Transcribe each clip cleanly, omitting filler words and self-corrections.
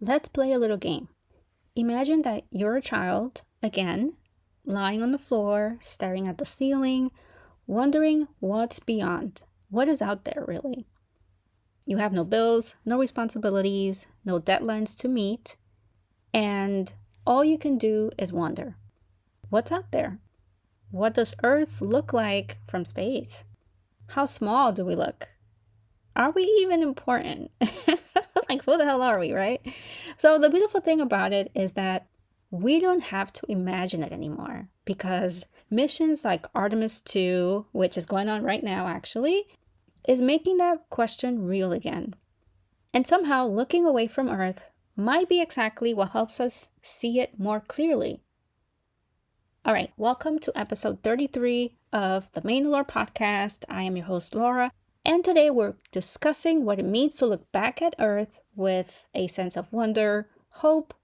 let's play a little game. Imagine that you're a child, again, lying on the floor, staring at the ceiling, wondering what's beyond. What is out there, really? You have no bills, no responsibilities, no deadlines to meet, and all you can do is wonder. What's out there? What does Earth look like from space? How small do we look? Are we even important? Like, who the hell are we, right? So the beautiful thing about it is that we don't have to imagine it anymore, because missions like Artemis 2, which is going on right now actually, is making that question real again. And somehow looking away from Earth might be exactly what helps us see it more clearly. All right, welcome to episode 33 of the Main Lore podcast. I am your host, Laura, and today we're discussing what it means to look back at Earth with a sense of wonder, hope,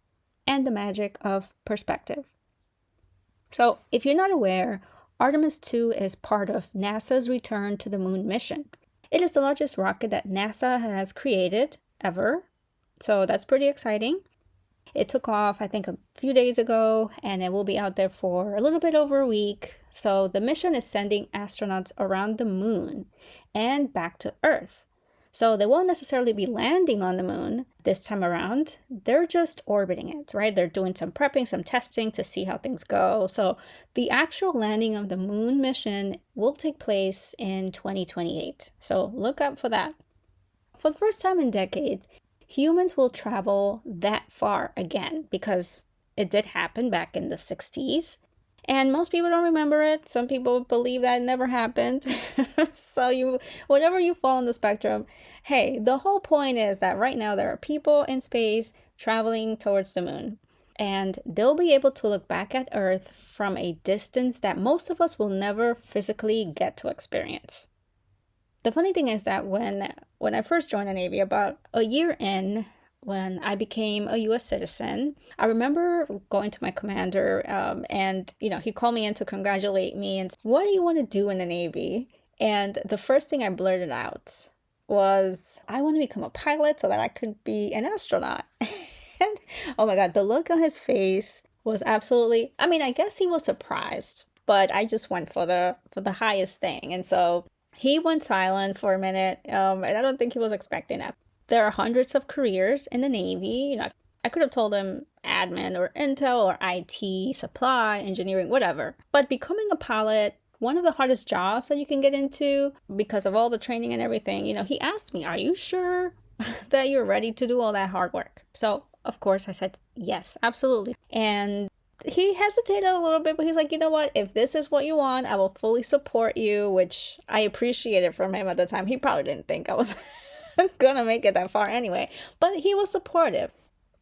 and the magic of perspective. So, if you're not aware, Artemis 2 is part of NASA's Return to the Moon mission. It is the largest rocket that NASA has created ever, so that's pretty exciting. It took off, I think, a few days ago, and it will be out there for a little bit over a week. So the mission is sending astronauts around the moon and back to Earth. So they won't necessarily be landing on the moon this time around. They're just orbiting it, right? They're doing some prepping, some testing to see how things go. So the actual landing of the moon mission will take place in 2028. So look out for that. For the first time in decades, humans will travel that far again, because it did happen back in the 60s. And most people don't remember it. Some people believe that it never happened. So whatever you fall on the spectrum, hey, the whole point is that right now there are people in space traveling towards the moon. And they'll be able to look back at Earth from a distance that most of us will never physically get to experience. The funny thing is that when I first joined the Navy, about a year in, when I became a U.S. citizen, I remember going to my commander and he called me in to congratulate me and said, "What do you want to do in the Navy?" And the first thing I blurted out was, "I want to become a pilot so that I could be an astronaut." And oh my God, the look on his face was absolutely, I guess he was surprised, but I just went for the highest thing. And so he went silent for a minute, and I don't think he was expecting that. There are hundreds of careers in the Navy. I could have told him admin or intel or IT, supply, engineering, whatever. But becoming a pilot, one of the hardest jobs that you can get into because of all the training and everything, he asked me, "Are you sure that you're ready to do all that hard work?" So, of course, I said, yes, absolutely. And he hesitated a little bit, but he's like, "You know what? If this is what you want, I will fully support you," which I appreciated from him at the time. He probably didn't think I was gonna make it that far anyway, but he was supportive.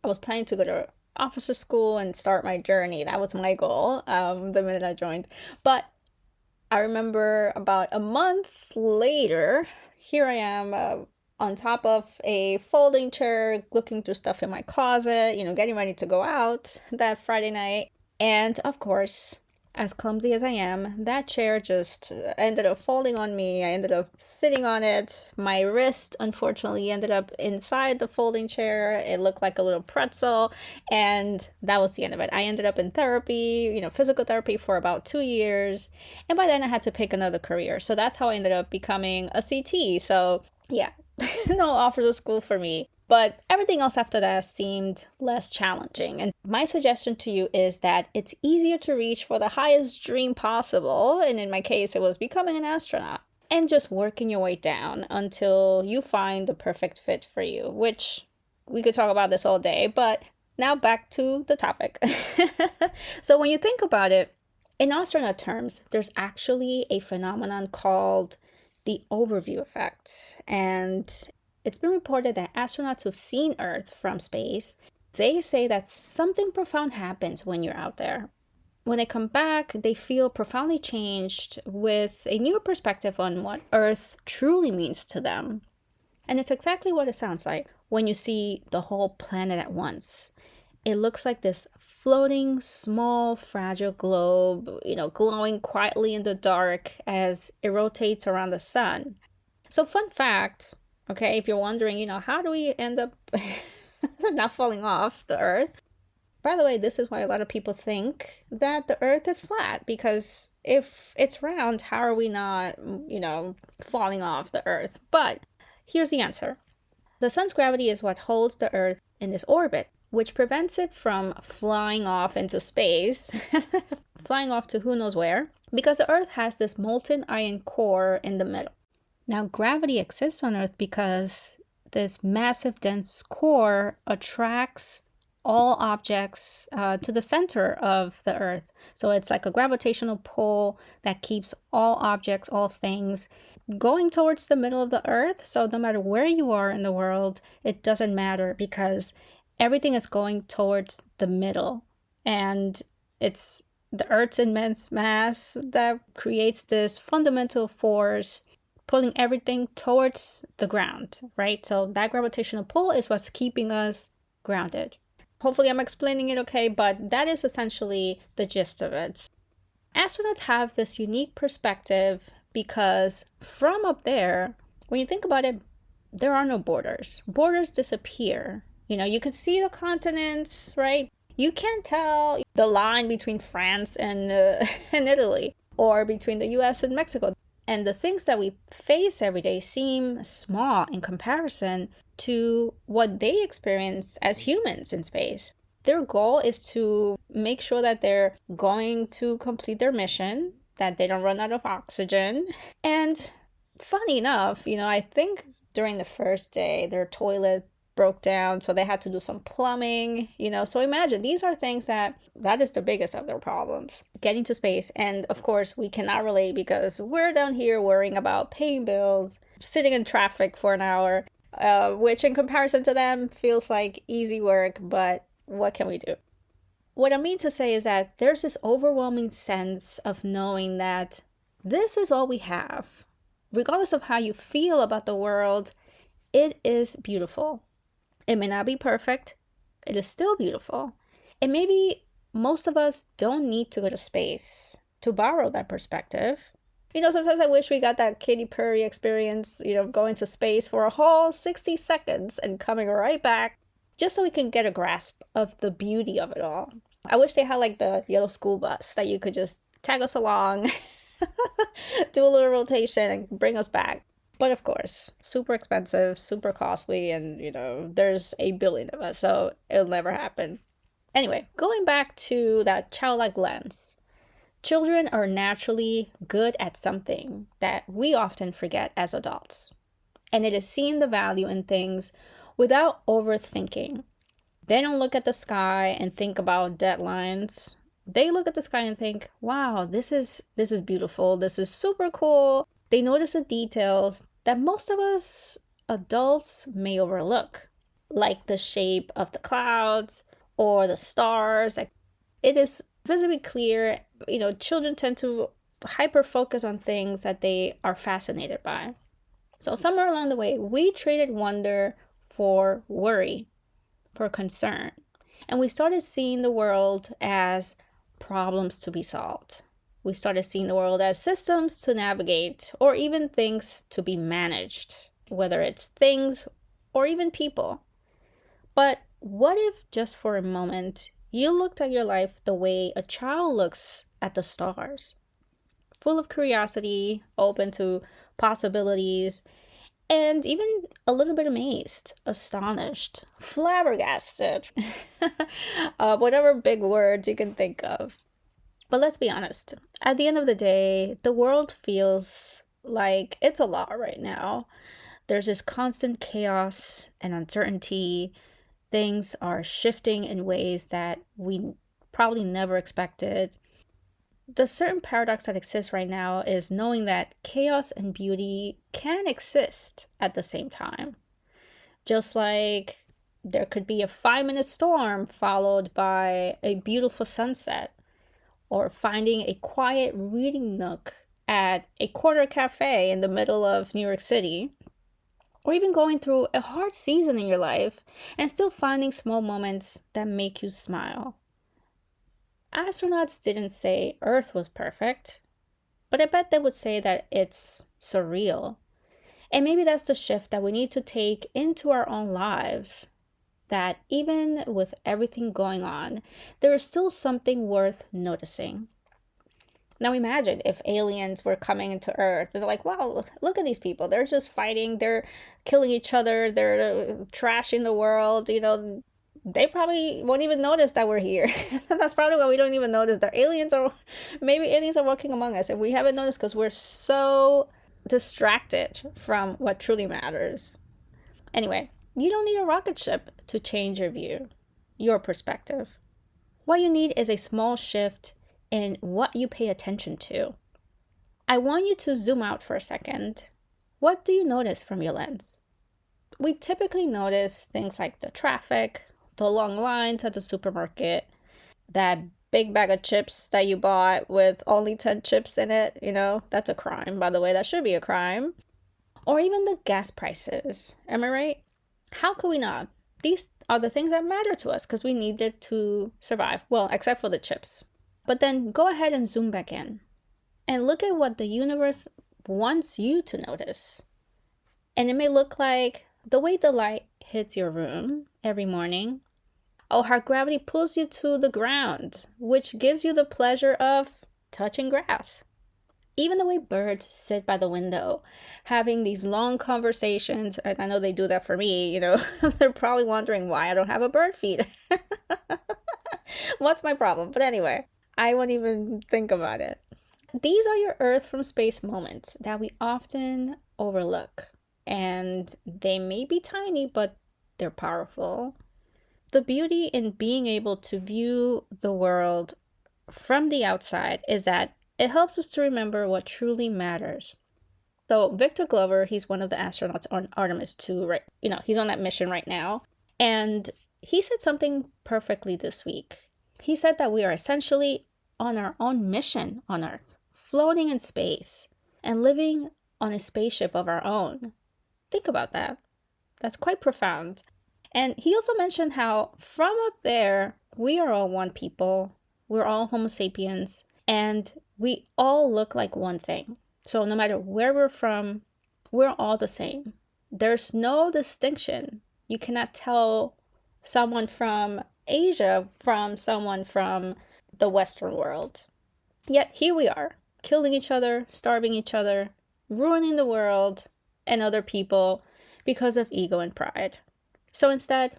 I was planning to go to officer school and start my journey. That was my goal the minute I joined. But I remember about a month later, here I am on top of a folding chair, looking through stuff in my closet, getting ready to go out that Friday night. And of course, as clumsy as I am, that chair just ended up folding on me. I ended up sitting on it. My wrist, unfortunately, ended up inside the folding chair. It looked like a little pretzel, and that was the end of it. I ended up in therapy, physical therapy for about 2 years, and by then I had to pick another career. So that's how I ended up becoming a CT. So yeah, no officer school for me. But everything else after that seemed less challenging. And my suggestion to you is that it's easier to reach for the highest dream possible. And in my case, it was becoming an astronaut. And just working your way down until you find the perfect fit for you, which we could talk about this all day. But now back to the topic. So when you think about it, in astronaut terms, there's actually a phenomenon called the overview effect. And it's been reported that astronauts who've seen Earth from space, they say that something profound happens when you're out there. When they come back, they feel profoundly changed with a new perspective on what Earth truly means to them. And it's exactly what it sounds like when you see the whole planet at once. It looks like this floating, small, fragile globe, glowing quietly in the dark as it rotates around the sun. So fun fact, okay, if you're wondering, how do we end up not falling off the Earth. By the way, this is why a lot of people think that the Earth is flat, because if it's round, how are we not, falling off the Earth? But here's the answer. The sun's gravity is what holds the Earth in its orbit, which prevents it from flying off into space, flying off to who knows where, because the Earth has this molten iron core in the middle. Now, gravity exists on Earth because this massive dense core attracts all objects to the center of the Earth. So it's like a gravitational pull that keeps all objects, all things going towards the middle of the Earth. So no matter where you are in the world, it doesn't matter because everything is going towards the middle. And it's the Earth's immense mass that creates this fundamental force pulling everything towards the ground, right? So that gravitational pull is what's keeping us grounded. Hopefully I'm explaining it okay, but that is essentially the gist of it. Astronauts have this unique perspective because from up there, when you think about it, there are no borders. Borders disappear. You can see the continents, right? You can't tell the line between France and Italy, or between the US and Mexico. And the things that we face every day seem small in comparison to what they experience as humans in space. Their goal is to make sure that they're going to complete their mission, that they don't run out of oxygen. And funny enough, I think during the first day, their toilet broke down, so they had to do some plumbing, So imagine, these are things that is the biggest of their problems, getting to space. And of course, we cannot relate because we're down here worrying about paying bills, sitting in traffic for an hour, which in comparison to them feels like easy work, but what can we do? What I mean to say is that there's this overwhelming sense of knowing that this is all we have. Regardless of how you feel about the world, it is beautiful. It may not be perfect. It is still beautiful. And maybe most of us don't need to go to space to borrow that perspective. Sometimes I wish we got that Katy Perry experience, going to space for a whole 60 seconds and coming right back, just so we can get a grasp of the beauty of it all. I wish they had like the yellow school bus that you could just tag us along, do a little rotation and bring us back. But of course, super expensive, super costly, and there's 8 billion of us, so it'll never happen. Anyway, going back to that childlike lens. Children are naturally good at something that we often forget as adults. And it is seeing the value in things without overthinking. They don't look at the sky and think about deadlines. They look at the sky and think, wow, this is beautiful. This is super cool. They notice the details that most of us adults may overlook, like the shape of the clouds or the stars. It is visibly clear, children tend to hyper focus on things that they are fascinated by. So somewhere along the way, we traded wonder for worry, for concern. And we started seeing the world as problems to be solved. We started seeing the world as systems to navigate, or even things to be managed, whether it's things or even people. But what if just for a moment, you looked at your life the way a child looks at the stars? Full of curiosity, open to possibilities, and even a little bit amazed, astonished, flabbergasted, whatever big words you can think of. But let's be honest, at the end of the day, the world feels like it's a lot right now. There's this constant chaos and uncertainty. Things are shifting in ways that we probably never expected. The certain paradox that exists right now is knowing that chaos and beauty can exist at the same time. Just like there could be a 5-minute storm followed by a beautiful sunset, or finding a quiet reading nook at a corner cafe in the middle of New York City, or even going through a hard season in your life and still finding small moments that make you smile. Astronauts didn't say Earth was perfect, but I bet they would say that it's surreal. And maybe that's the shift that we need to take into our own lives. that even with everything going on, there is still something worth noticing. Now imagine if aliens were coming into Earth and they're like, wow, look at these people. They're just fighting. They're killing each other. They're trashing the world. They probably won't even notice that we're here. That's probably why we don't even notice that maybe aliens are walking among us and we haven't noticed because we're so distracted from what truly matters. Anyway, you don't need a rocket ship to change your view, your perspective. What you need is a small shift in what you pay attention to. I want you to zoom out for a second. What do you notice from your lens? We typically notice things like the traffic, the long lines at the supermarket, that big bag of chips that you bought with only 10 chips in it. That's a crime, by the way. That should be a crime. Or even the gas prices. Am I right? How could we not? These are the things that matter to us because we need it to survive. Well, except for the chips. But then go ahead and zoom back in and look at what the universe wants you to notice. And it may look like the way the light hits your room every morning, or how gravity pulls you to the ground, which gives you the pleasure of touching grass. Even the way birds sit by the window, having these long conversations, and I know they do that for me, they're probably wondering why I don't have a bird feeder. What's my problem? But anyway, I won't even think about it. These are your Earth from space moments that we often overlook. And they may be tiny, but they're powerful. The beauty in being able to view the world from the outside is that it helps us to remember what truly matters. So Victor Glover, he's one of the astronauts on Artemis 2, right? He's on that mission right now. And he said something perfectly this week. He said that we are essentially on our own mission on Earth, floating in space and living on a spaceship of our own. Think about that. That's quite profound. And he also mentioned how from up there, we are all one people. We're all Homo sapiens, and we all look like one thing. So no matter where we're from, we're all the same. There's no distinction. You cannot tell someone from Asia from someone from the Western world. Yet here we are, killing each other, starving each other, ruining the world and other people because of ego and pride. So instead,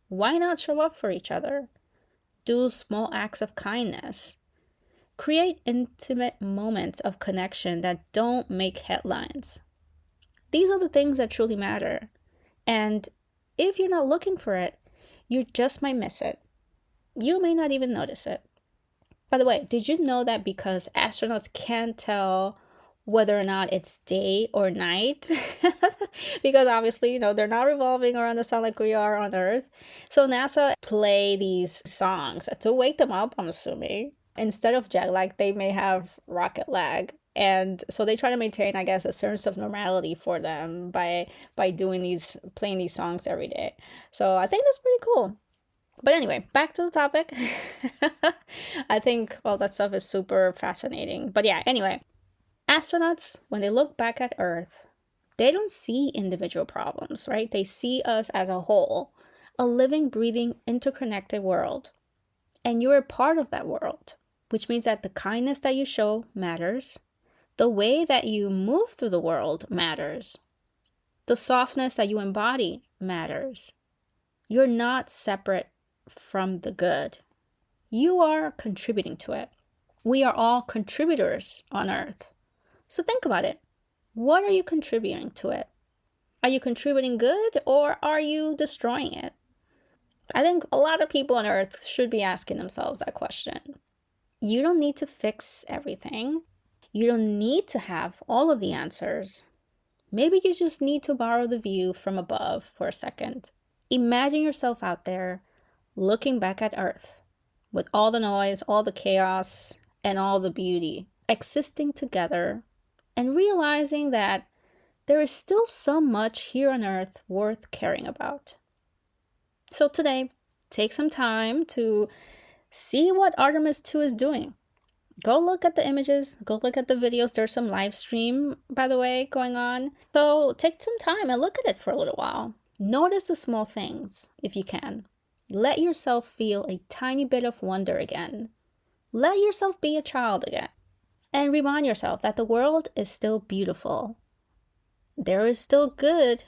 why not show up for each other? Do small acts of kindness. Create intimate moments of connection that don't make headlines. These are the things that truly matter. And if you're not looking for it, you just might miss it. You may not even notice it. By the way, did you know that because astronauts can't tell whether or not it's day or night? Because obviously, they're not revolving around the sun like we are on Earth. So NASA play these songs to wake them up, I'm assuming. Instead of jet lag, they may have rocket lag. And so they try to maintain, I guess, a sense of normality for them by playing these songs every day. So I think that's pretty cool. But anyway, back to the topic. I think, that stuff is super fascinating. But yeah, anyway, astronauts, when they look back at Earth, they don't see individual problems, right? They see us as a whole, a living, breathing, interconnected world. And you're a part of that world, which means that the kindness that you show matters. The way that you move through the world matters. The softness that you embody matters. You're not separate from the good. You are contributing to it. We are all contributors on Earth. So think about it. What are you contributing to it? Are you contributing good or are you destroying it? I think a lot of people on Earth should be asking themselves that question. You don't need to fix everything. You don't need to have all of the answers. Maybe you just need to borrow the view from above for a second. Imagine yourself out there looking back at Earth with all the noise, all the chaos, and all the beauty existing together and realizing that there is still so much here on Earth worth caring about. So today, take some time to see what Artemis 2 is doing. Go look at the images, go look at the videos. There's some live stream, by the way, going on. So take some time and look at it for a little while. Notice the small things if you can. Let yourself feel a tiny bit of wonder again. Let yourself be a child again. And remind yourself that the world is still beautiful. There is still good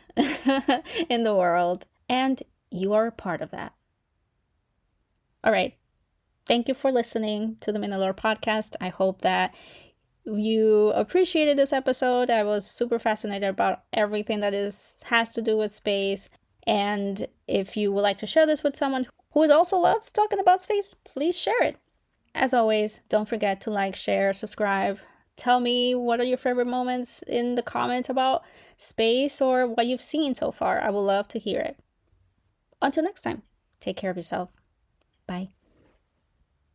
in the world, and you are a part of that. All right. Thank you for listening to the Minalore podcast. I hope that you appreciated this episode. I was super fascinated about everything that has to do with space. And if you would like to share this with someone who also loves talking about space, please share it. As always, don't forget to like, share, subscribe. Tell me what are your favorite moments in the comments about space or what you've seen so far. I would love to hear it. Until next time, take care of yourself. Bye.